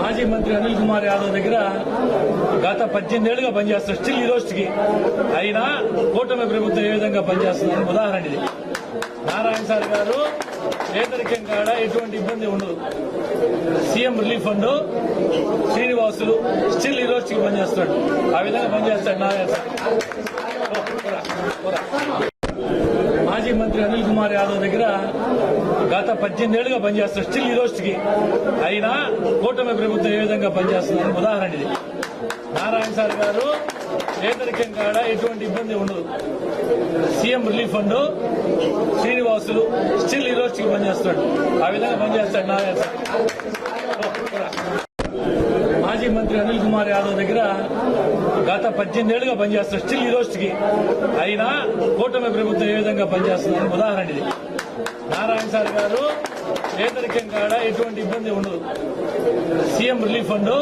మాజీ మంత్రి అనిల్ కుమార్ యాదవ్ దగ్గర గత 18 ఏళ్లుగా పనిచేస్తారు. స్టిల్ ఈ రోజుకి అయినా కూటమి ప్రభుత్వం ఏ విధంగా పనిచేస్తుందని ఉదాహరణ ఇది. నారాయణ సార్ గారు పేదరికం కాడ ఎటువంటి ఇబ్బంది ఉండదు. CM relief fund Srinivasulu still ఈ రోజుకి పనిచేస్తాడు. ఆ విధంగా పనిచేస్తాడు నారాయణ సార్. మాజీ మంత్రి అనిల్ కుమార్ యాదవ్ దగ్గర గత 18 ఏళ్లుగా పనిచేస్తారు. స్టిల్ ఈ రోజుకి అయినా కూటమి ప్రభుత్వం ఏ విధంగా పనిచేస్తుందని ఉదాహరణ ఇది. నారాయణ సార్ గారు పేదరికం కాడ ఎటువంటి ఇబ్బంది ఉండదు. CM relief fund Srinivasulu still ఈ రోజుకి పనిచేస్తాడు. ఆ విధంగా పనిచేస్తాడు నారాయణ సార్. మాజీ మంత్రి అనిల్ కుమార్ యాదవ్ దగ్గర గత 18 ఏళ్లుగా పనిచేస్తారు. స్టిల్ ఈ రోజుకి అయినా కూటమి ప్రభుత్వం ఏ విధంగా పనిచేస్తుందని ఉదాహరణ ఇది. నారాయణ సార్ గారు పేదరికం కాడ ఎటువంటి ఇబ్బంది ఉండదు. CM relief fund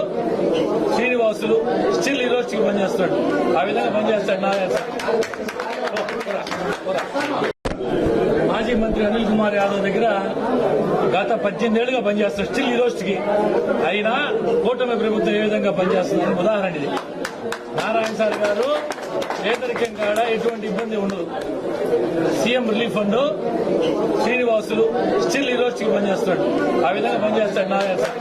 Srinivasulu still ఈ రోజుకి పనిచేస్తాడు. ఆ విధంగా పనిచేస్తాడు నారాయణ సార్. మాజీ మంత్రి అనిల్ కుమార్ యాదవ్ దగ్గర గత 18 ఏళ్లుగా పనిచేస్తారు. స్టిల్ ఈ రోజుకి అయినా కూటమి ప్రభుత్వం ఏ విధంగా పనిచేస్తుందని ఉదాహరణ ఇది. నారాయణ సార్ గారు పేదరికం కాడ ఎటువంటి ఇబ్బంది ఉండదు. CM relief fund Srinivasulu still ఈ రోజుకి పనిచేస్తాడు. ఆ విధంగా పనిచేస్తాడు నారాయణ సార్.